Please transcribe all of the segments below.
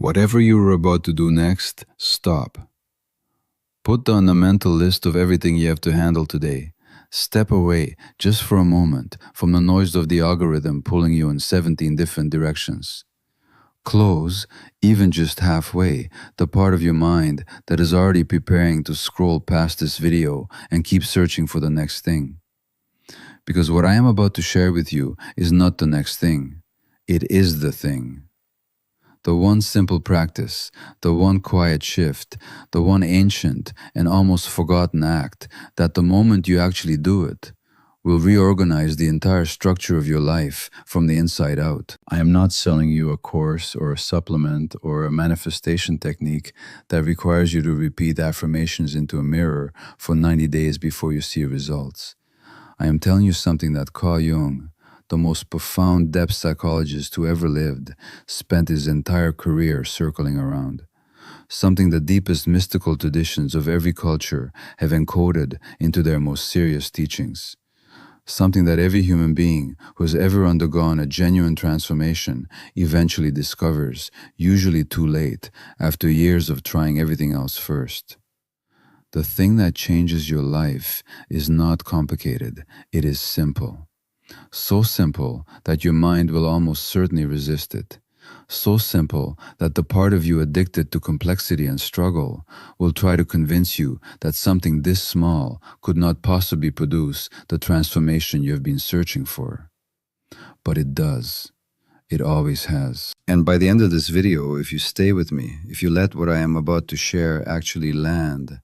Whatever you are about to do next, stop. Put on a mental list of everything you have to handle today. Step away, just for a moment, from the noise of the algorithm pulling you in 17 different directions. Close, even just halfway, the part of your mind that is already preparing to scroll past this video and keep searching for the next thing. Because what I am about to share with you is not the next thing. It is the thing. The one simple practice, the one quiet shift, the one ancient and almost forgotten act that the moment you actually do it, will reorganize the entire structure of your life from the inside out. I am not selling you a course or a supplement or a manifestation technique that requires you to repeat affirmations into a mirror for 90 days before you see results. I am telling you something that Carl Jung, the most profound depth psychologist who ever lived, spent his entire career circling around. Something the deepest mystical traditions of every culture have encoded into their most serious teachings. Something that every human being who has ever undergone a genuine transformation eventually discovers, usually too late, after years of trying everything else first. The thing that changes your life is not complicated, it is simple. So simple that your mind will almost certainly resist it. So simple that the part of you addicted to complexity and struggle will try to convince you that something this small could not possibly produce the transformation you have been searching for. But it does. It always has. And by the end of this video, if you stay with me, if you let what I am about to share actually land,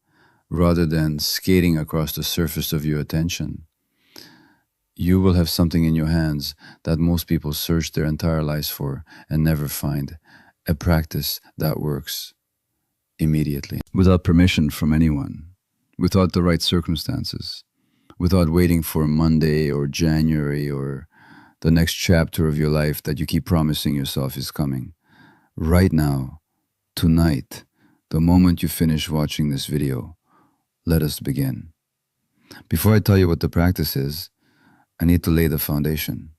rather than skating across the surface of your attention, you will have something in your hands that most people search their entire lives for and never find. A practice that works immediately, without permission from anyone, without the right circumstances, without waiting for Monday or January or the next chapter of your life that you keep promising yourself is coming. Right now, tonight, the moment you finish watching this video, let us begin. Before I tell you what the practice is, I need to lay the foundation.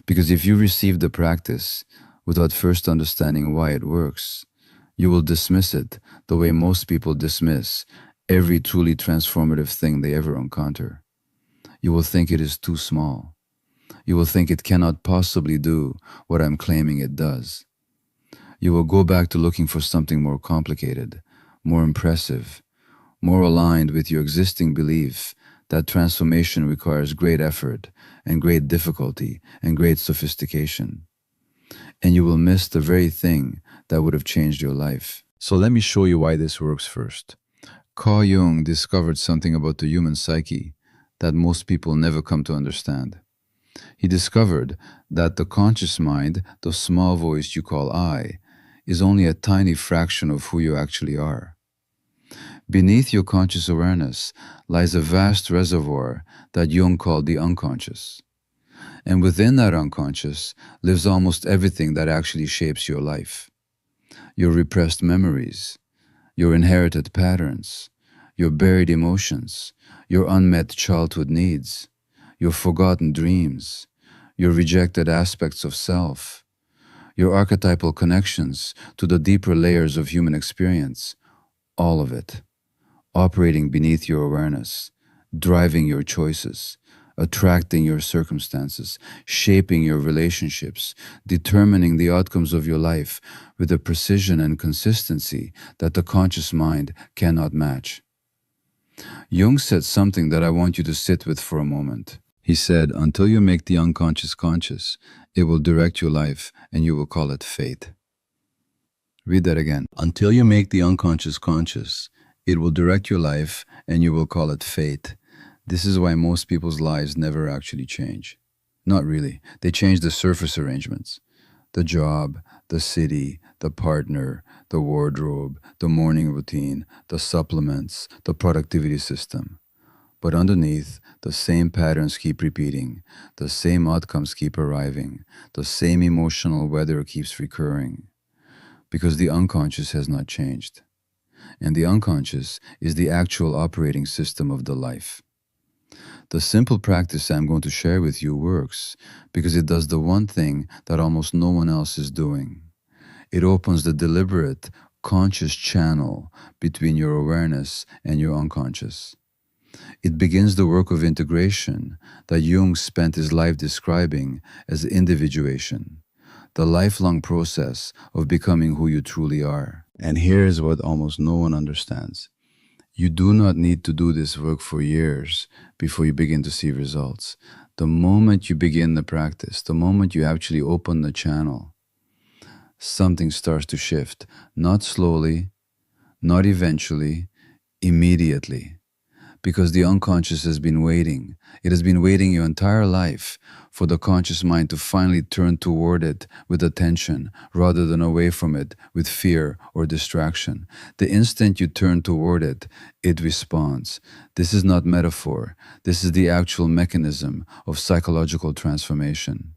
Because if you receive the practice without first understanding why it works, you will dismiss it the way most people dismiss every truly transformative thing they ever encounter. You will think it is too small. You will think it cannot possibly do what I'm claiming it does. You will go back to looking for something more complicated, more impressive, more aligned with your existing belief that transformation requires great effort and great difficulty and great sophistication. And you will miss the very thing that would have changed your life. So let me show you why this works first. Carl Jung discovered something about the human psyche that most people never come to understand. He discovered that the conscious mind, the small voice you call I, is only a tiny fraction of who you actually are. Beneath your conscious awareness lies a vast reservoir that Jung called the unconscious. And within that unconscious lives almost everything that actually shapes your life. Your repressed memories, your inherited patterns, your buried emotions, your unmet childhood needs, your forgotten dreams, your rejected aspects of self, your archetypal connections to the deeper layers of human experience, all of it, operating beneath your awareness, driving your choices, attracting your circumstances, shaping your relationships, determining the outcomes of your life with a precision and consistency that the conscious mind cannot match. Jung said something that I want you to sit with for a moment. He said, until you make the unconscious conscious, it will direct your life and you will call it fate. Read that again. Until you make the unconscious conscious, it will direct your life and you will call it fate. This is why most people's lives never actually change. Not really. They change the surface arrangements. The job, the city, the partner, the wardrobe, the morning routine, the supplements, the productivity system. But underneath, the same patterns keep repeating, the same outcomes keep arriving, the same emotional weather keeps recurring. Because the unconscious has not changed. And the unconscious is the actual operating system of the life. The simple practice I'm going to share with you works because it does the one thing that almost no one else is doing. It opens the deliberate, conscious channel between your awareness and your unconscious. It begins the work of integration that Jung spent his life describing as individuation, the lifelong process of becoming who you truly are. And here's what almost no one understands. You do not need to do this work for years before you begin to see results. The moment you begin the practice, the moment you actually open the channel, something starts to shift. Not slowly, not eventually, immediately. Because the unconscious has been waiting. It has been waiting your entire life for the conscious mind to finally turn toward it with attention rather than away from it with fear or distraction. The instant you turn toward it, it responds. This is not metaphor. This is the actual mechanism of psychological transformation.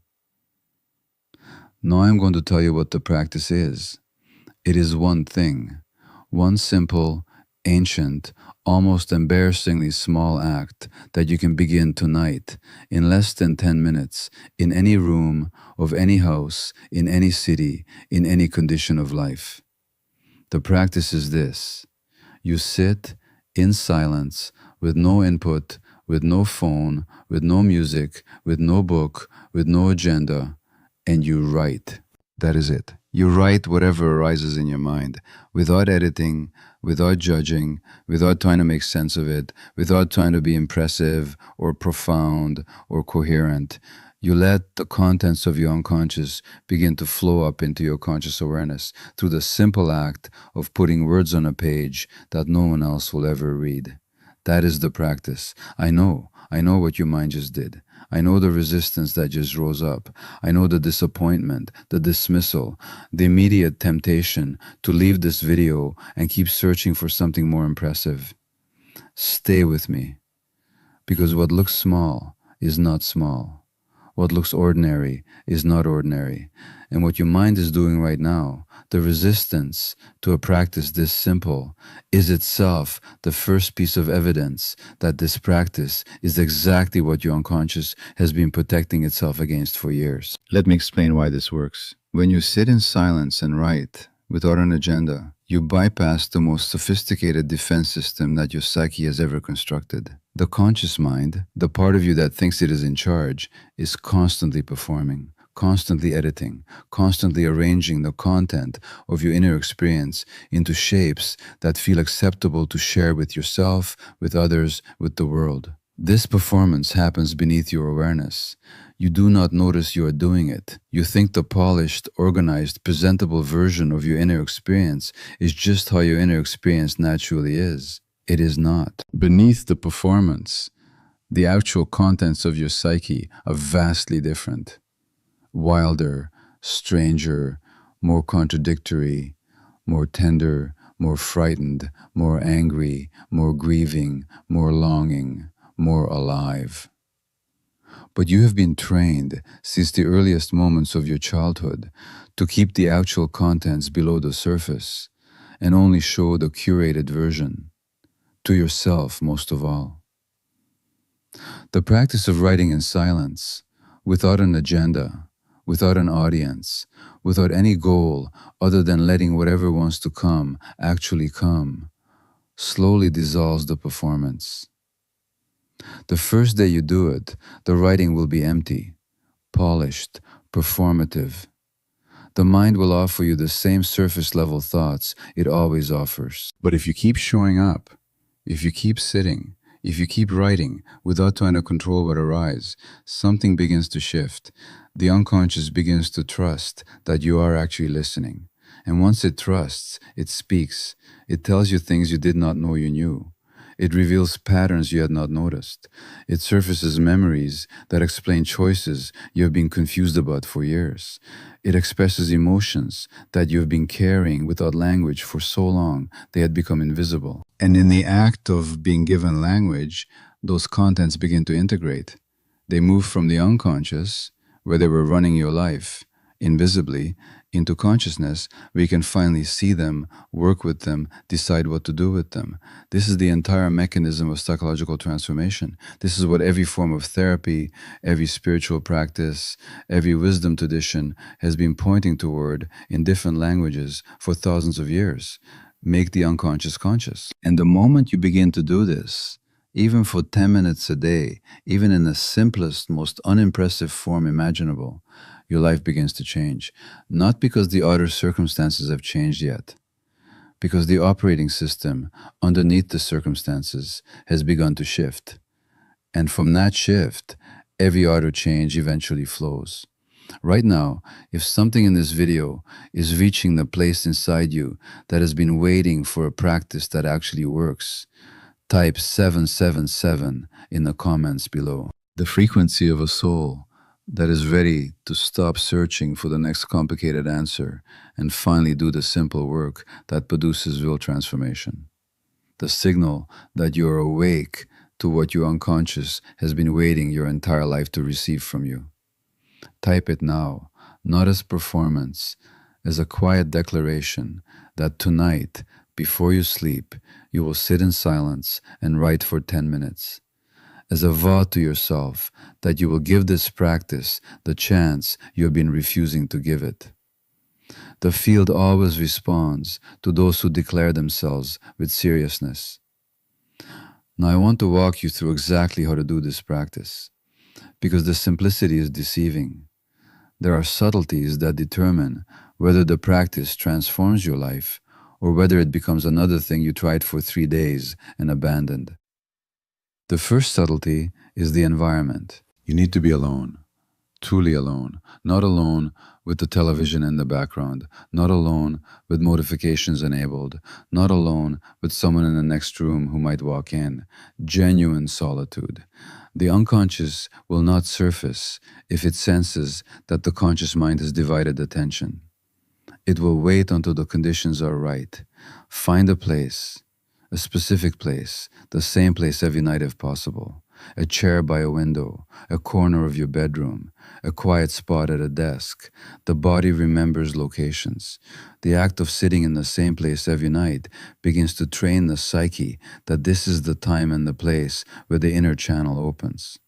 Now I'm going to tell you what the practice is. It is one thing, one simple, ancient, almost embarrassingly small act that you can begin tonight in less than 10 minutes in any room of any house, in any city, in any condition of life. The practice is this. You sit in silence with no input, with no phone, with no music, with no book, with no agenda, and you write. That is it. You write whatever arises in your mind without editing, without judging, without trying to make sense of it, without trying to be impressive or profound or coherent. You let the contents of your unconscious begin to flow up into your conscious awareness through the simple act of putting words on a page that no one else will ever read. That is the practice. I know what your mind just did. I know the resistance that just rose up. I know the disappointment, the dismissal, the immediate temptation to leave this video and keep searching for something more impressive. Stay with me, because what looks small is not small. What looks ordinary is not ordinary. And what your mind is doing right now, the resistance to a practice this simple, is itself the first piece of evidence that this practice is exactly what your unconscious has been protecting itself against for years. Let me explain why this works. When you sit in silence and write, without an agenda, you bypass the most sophisticated defense system that your psyche has ever constructed. The conscious mind, the part of you that thinks it is in charge, is constantly performing, constantly editing, constantly arranging the content of your inner experience into shapes that feel acceptable to share with yourself, with others, with the world. This performance happens beneath your awareness. You do not notice you are doing it. You think the polished, organized, presentable version of your inner experience is just how your inner experience naturally is. It is not. Beneath the performance, the actual contents of your psyche are vastly different. Wilder, stranger, more contradictory, more tender, more frightened, more angry, more grieving, more longing, more alive. But you have been trained since the earliest moments of your childhood to keep the actual contents below the surface and only show the curated version, to yourself most of all. The practice of writing in silence, without an agenda, without an audience, without any goal other than letting whatever wants to come actually come, slowly dissolves the performance. The first day you do it, the writing will be empty, polished, performative. The mind will offer you the same surface level thoughts it always offers. But if you keep showing up, if you keep sitting, if you keep writing without trying to control what arises, something begins to shift. The unconscious begins to trust that you are actually listening. And once it trusts, it speaks. It tells you things you did not know you knew. It reveals patterns you had not noticed. It surfaces memories that explain choices you have been confused about for years. It expresses emotions that you have been carrying without language for so long they had become invisible. And in the act of being given language, those contents begin to integrate. They move from the unconscious, where they were running your life, invisibly, into consciousness, we can finally see them, work with them, decide what to do with them. This is the entire mechanism of psychological transformation. This is what every form of therapy, every spiritual practice, every wisdom tradition has been pointing toward in different languages for thousands of years. Make the unconscious conscious. And the moment you begin to do this, even for 10 minutes a day, even in the simplest, most unimpressive form imaginable, your life begins to change. Not because the outer circumstances have changed yet, because the operating system underneath the circumstances has begun to shift. And from that shift, every outer change eventually flows. Right now, if something in this video is reaching the place inside you that has been waiting for a practice that actually works, type 777 in the comments below. The frequency of a soul that is ready to stop searching for the next complicated answer and finally do the simple work that produces real transformation. The signal that you're awake to what your unconscious has been waiting your entire life to receive from you. Type it now, not as performance, as a quiet declaration that tonight, before you sleep, you will sit in silence and write for 10 minutes. As a vow to yourself that you will give this practice the chance you have been refusing to give it. The field always responds to those who declare themselves with seriousness. Now I want to walk you through exactly how to do this practice, because the simplicity is deceiving. There are subtleties that determine whether the practice transforms your life or whether it becomes another thing you tried for 3 days and abandoned. The first subtlety is the environment. You need to be alone, truly alone, not alone with the television in the background, not alone with notifications enabled, not alone with someone in the next room who might walk in. Genuine solitude. The unconscious will not surface if it senses that the conscious mind has divided attention. It will wait until the conditions are right. Find a place, a specific place, the same place every night if possible. A chair by a window, a corner of your bedroom, a quiet spot at a desk. The body remembers locations. The act of sitting in the same place every night begins to train the psyche that this is the time and the place where the inner channel opens.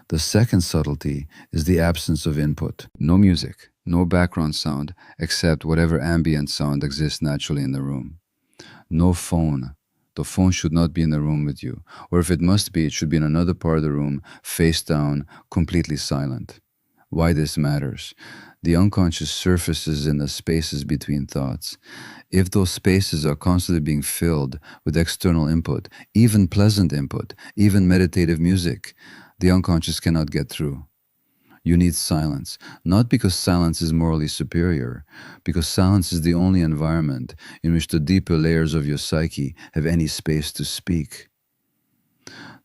The second subtlety is the absence of input. No music, no background sound except whatever ambient sound exists naturally in the room. No phone. The phone should not be in the room with you, or if it must be, it should be in another part of the room, face down, completely silent. Why this matters? The unconscious surfaces in the spaces between thoughts. If those spaces are constantly being filled with external input, even pleasant input, even meditative music, the unconscious cannot get through. You need silence, not because silence is morally superior, because silence is the only environment in which the deeper layers of your psyche have any space to speak.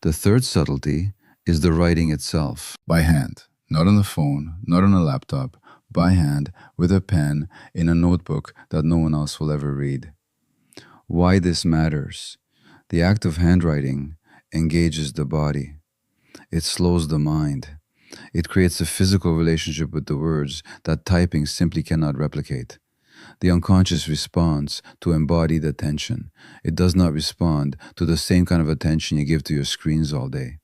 The third subtlety is the writing itself. By hand, not on the phone, not on a laptop, by hand, with a pen, in a notebook that no one else will ever read. Why this matters? The act of handwriting engages the body. It slows the mind. It creates a physical relationship with the words that typing simply cannot replicate. The unconscious responds to embodied attention. It does not respond to the same kind of attention you give to your screens all day.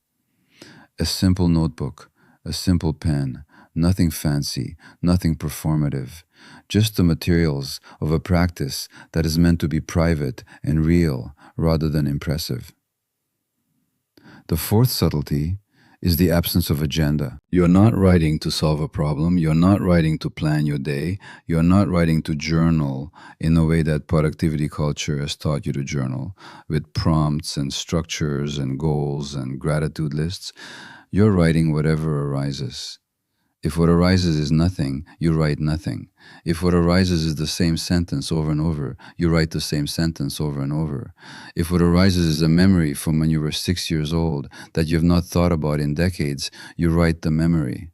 A simple notebook, a simple pen, nothing fancy, nothing performative, just the materials of a practice that is meant to be private and real rather than impressive. The fourth subtlety is the absence of agenda. You're not writing to solve a problem. You're not writing to plan your day. You're not writing to journal in the way that productivity culture has taught you to journal, with prompts and structures and goals and gratitude lists. You're writing whatever arises. If what arises is nothing, you write nothing. If what arises is the same sentence over and over, you write the same sentence over and over. If what arises is a memory from when you were 6 years old that you have not thought about in decades, you write the memory.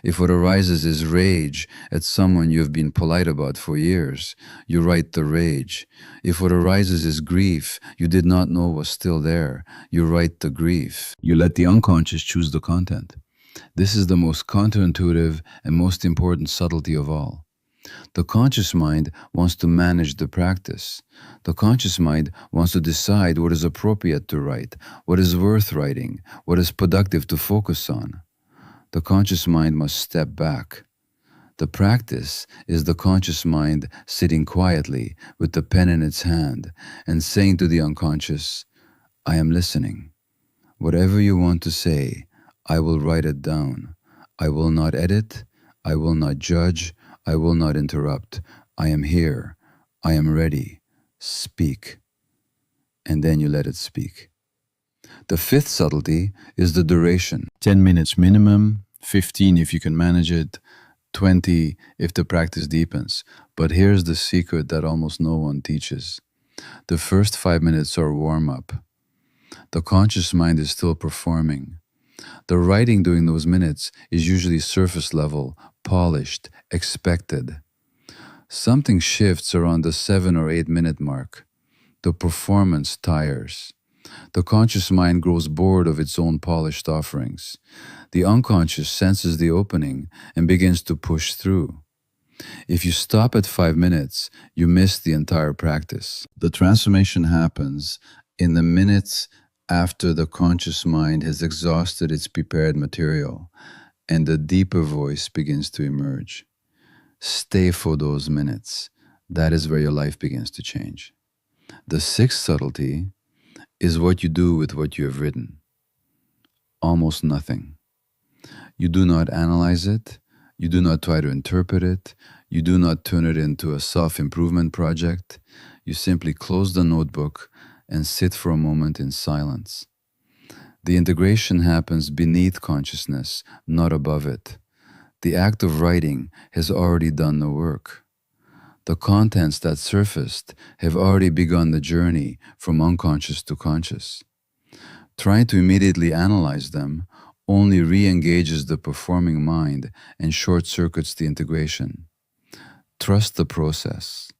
If what arises is rage at someone you have been polite about for years, you write the rage. If what arises is grief you did not know was still there, you write the grief. You let the unconscious choose the content. This is the most counterintuitive and most important subtlety of all. The conscious mind wants to manage the practice. The conscious mind wants to decide what is appropriate to write, what is worth writing, what is productive to focus on. The conscious mind must step back. The practice is the conscious mind sitting quietly with the pen in its hand and saying to the unconscious, I am listening. Whatever you want to say, I will write it down. I will not edit. I will not judge. I will not interrupt. I am here. I am ready. Speak. And then you let it speak. The fifth subtlety is the duration. 10 minutes minimum, 15 if you can manage it, 20 if the practice deepens. But here's the secret that almost no one teaches. The first 5 minutes are warm-up. The conscious mind is still performing. The writing during those minutes is usually surface level, polished, expected. Something shifts around the 7 or 8 minute mark. The performance tires. The conscious mind grows bored of its own polished offerings. The unconscious senses the opening and begins to push through. If you stop at 5 minutes, you miss the entire practice. The transformation happens in the minutes after the conscious mind has exhausted its prepared material and the deeper voice begins to emerge. Stay for those minutes. That is where your life begins to change. The sixth subtlety is what you do with what you have written. Almost nothing. You do not analyze it. You do not try to interpret it. You do not turn it into a self-improvement project. You simply close the notebook and sit for a moment in silence. The integration happens beneath consciousness, not above it. The act of writing has already done the work. The contents that surfaced have already begun the journey from unconscious to conscious. Trying to immediately analyze them only re-engages the performing mind and short-circuits the integration. Trust the process.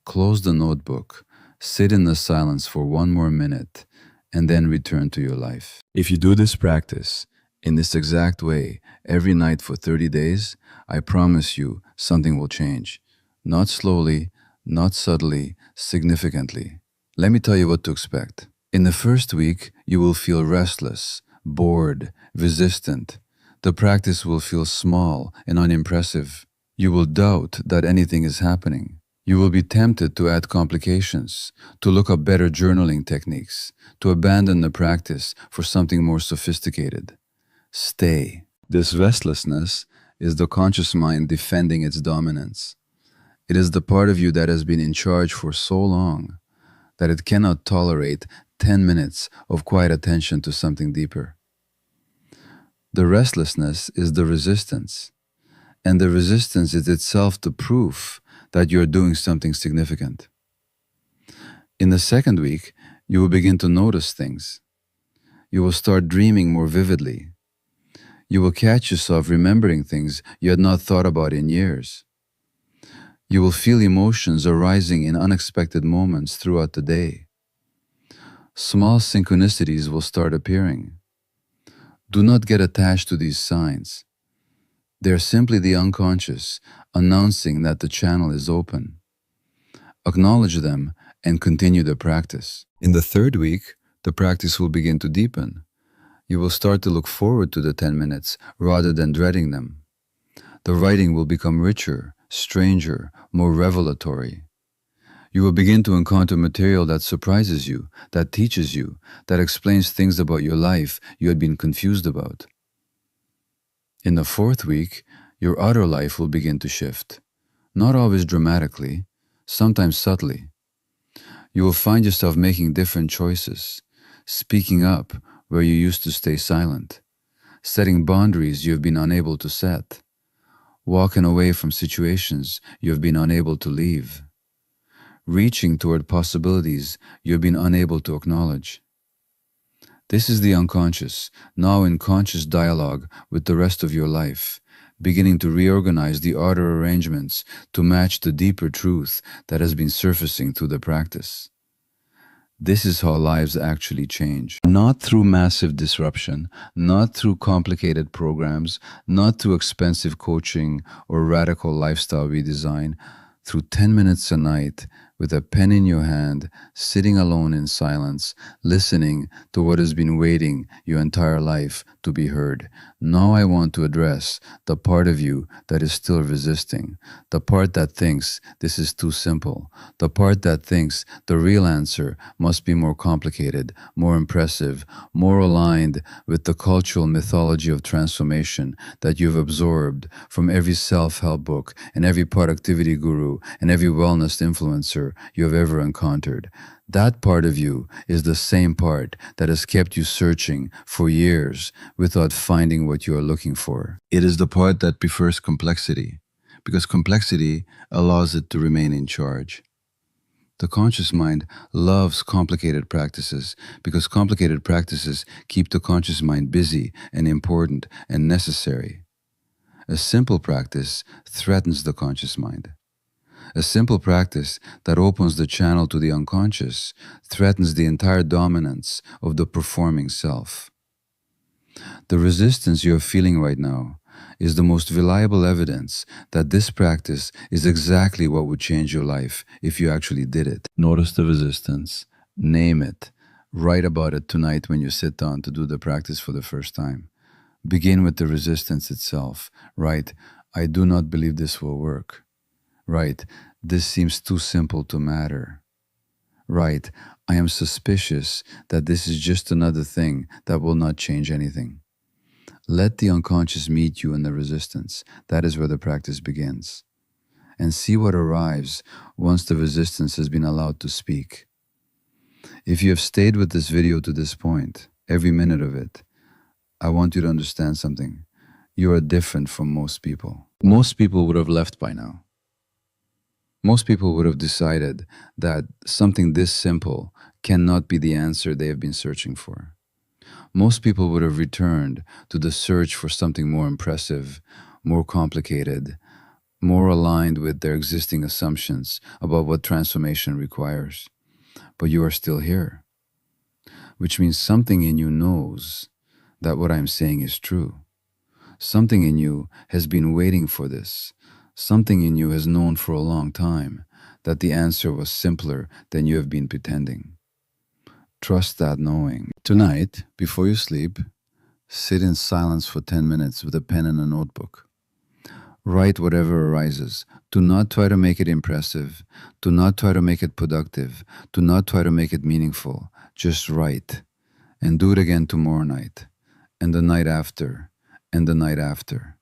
Close the notebook. Sit in the silence for 1 more minute and then return to your life. If you do this practice in this exact way every night for 30 days, I promise you something will change. Not slowly, not subtly, significantly. Let me tell you what to expect. In the first week, you will feel restless, bored, resistant. The practice will feel small and unimpressive. You will doubt that anything is happening. You will be tempted to add complications, to look up better journaling techniques, to abandon the practice for something more sophisticated. Stay. This restlessness is the conscious mind defending its dominance. It is the part of you that has been in charge for so long that it cannot tolerate 10 minutes of quiet attention to something deeper. The restlessness is the resistance, and the resistance is itself the proof that you are doing something significant. In the second week, you will begin to notice things. You will start dreaming more vividly. You will catch yourself remembering things you had not thought about in years. You will feel emotions arising in unexpected moments throughout the day. Small synchronicities will start appearing. Do not get attached to these signs. They are simply the unconscious announcing that the channel is open. Acknowledge them and continue the practice. In the third week, the practice will begin to deepen. You will start to look forward to the 10 minutes rather than dreading them. The writing will become richer, stranger, more revelatory. You will begin to encounter material that surprises you, that teaches you, that explains things about your life you had been confused about. In the fourth week, your outer life will begin to shift. Not always dramatically, sometimes subtly. You will find yourself making different choices, speaking up where you used to stay silent, setting boundaries you have been unable to set, walking away from situations you have been unable to leave, reaching toward possibilities you have been unable to acknowledge. This is the unconscious, now in conscious dialogue with the rest of your life, beginning to reorganize the outer arrangements to match the deeper truth that has been surfacing through the practice. This is how lives actually change. Not through massive disruption, not through complicated programs, not through expensive coaching or radical lifestyle redesign, through 10 minutes a night with a pen in your hand, sitting alone in silence, listening to what has been waiting your entire life to be heard. Now I want to address the part of you that is still resisting, the part that thinks this is too simple, the part that thinks the real answer must be more complicated, more impressive, more aligned with the cultural mythology of transformation that you've absorbed from every self-help book and every productivity guru and every wellness influencer you have ever encountered. That part of you is the same part that has kept you searching for years without finding what you are looking for. It is the part that prefers complexity, because complexity allows it to remain in charge. The conscious mind loves complicated practices because complicated practices keep the conscious mind busy and important and necessary. A simple practice threatens the conscious mind. A simple practice that opens the channel to the unconscious threatens the entire dominance of the performing self. The resistance you're feeling right now is the most reliable evidence that this practice is exactly what would change your life if you actually did it. Notice the resistance, name it, write about it tonight when you sit down to do the practice for the first time. Begin with the resistance itself. Write, I do not believe this will work. Write, this seems too simple to matter. Write, I am suspicious that this is just another thing that will not change anything. Let the unconscious meet you in the resistance. That is where the practice begins. And see what arrives once the resistance has been allowed to speak. If you have stayed with this video to this point, every minute of it, I want you to understand something. You are different from most people. Most people would have left by now. Most people would have decided that something this simple cannot be the answer they have been searching for. Most people would have returned to the search for something more impressive, more complicated, more aligned with their existing assumptions about what transformation requires. But you are still here, which means something in you knows that what I'm saying is true. Something in you has been waiting for this. Something in you has known for a long time that the answer was simpler than you have been pretending. Trust that knowing. Tonight, before you sleep, sit in silence for 10 minutes with a pen and a notebook. Write whatever arises. Do not try to make it impressive. Do not try to make it productive. Do not try to make it meaningful. Just write. And do it again tomorrow night, and the night after, and the night after.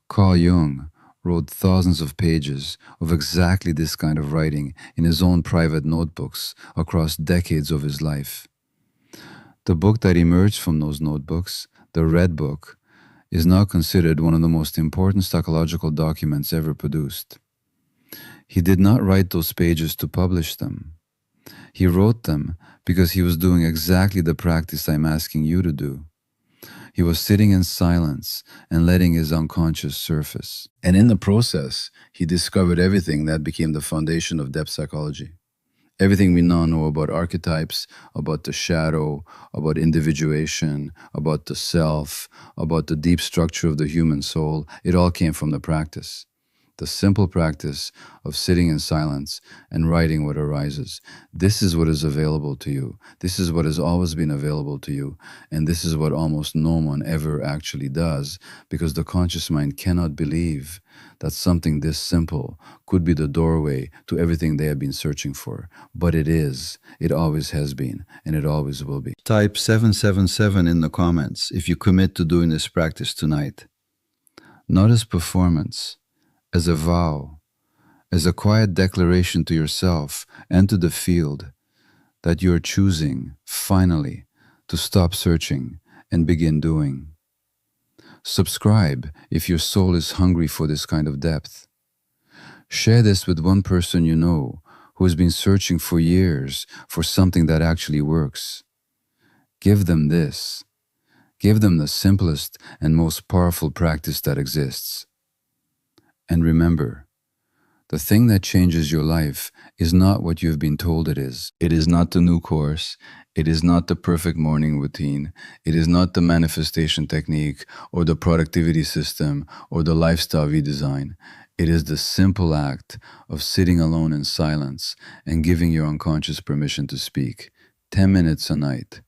Carl Jung wrote thousands of pages of exactly this kind of writing in his own private notebooks across decades of his life. The book that emerged from those notebooks, the Red Book, is now considered one of the most important psychological documents ever produced. He did not write those pages to publish them. He wrote them because he was doing exactly the practice I'm asking you to do. He was sitting in silence and letting his unconscious surface. And in the process, he discovered everything that became the foundation of depth psychology. Everything we now know about archetypes, about the shadow, about individuation, about the self, about the deep structure of the human soul, it all came from the practice. The simple practice of sitting in silence and writing what arises. This is what is available to you. This is what has always been available to you. And this is what almost no one ever actually does, because the conscious mind cannot believe that something this simple could be the doorway to everything they have been searching for. But it is. It always has been, and it always will be. Type 777 in the comments if you commit to doing this practice tonight. Not as performance, as a vow, as a quiet declaration to yourself and to the field that you are choosing, finally, to stop searching and begin doing. Subscribe if your soul is hungry for this kind of depth. Share this with one person you know who has been searching for years for something that actually works. Give them this. Give them the simplest and most powerful practice that exists. And remember, The thing that changes your life is not what you've been told it is. It is not the new course. It is not the perfect morning routine. It is not the manifestation technique or the productivity system or the lifestyle redesign. It is the simple act of sitting alone in silence and giving your unconscious permission to speak. 10 minutes a night,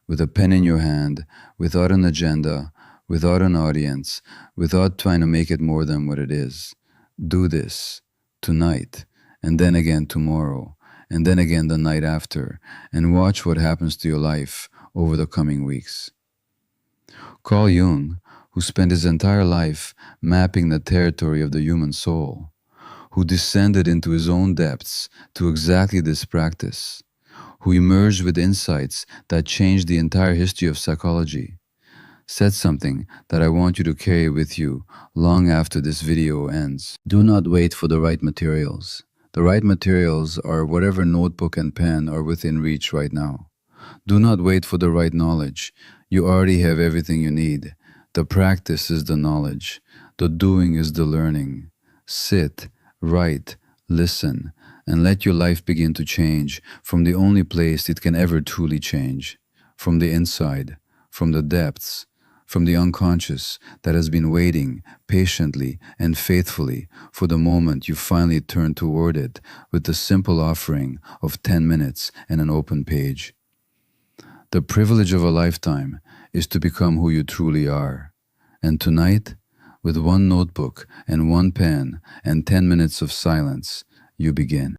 with a pen in your hand, without an agenda, without an audience, without trying to make it more than what it is. Do this tonight, and then again tomorrow, and then again the night after, and watch what happens to your life over the coming weeks. Carl Jung, who spent his entire life mapping the territory of the human soul, who descended into his own depths to exactly this practice, who emerged with insights that changed the entire history of psychology, said something that I want you to carry with you long after this video ends. Do not wait for the right materials. The right materials are whatever notebook and pen are within reach right now. Do not wait for the right knowledge. You already have everything you need. The practice is the knowledge. The doing is the learning. Sit, write, listen, and let your life begin to change from the only place it can ever truly change, from the inside, from the depths, from the unconscious that has been waiting patiently and faithfully for the moment you finally turn toward it with the simple offering of 10 minutes and an open page. The privilege of a lifetime is to become who you truly are. And tonight, with one notebook and one pen and 10 minutes of silence, you begin.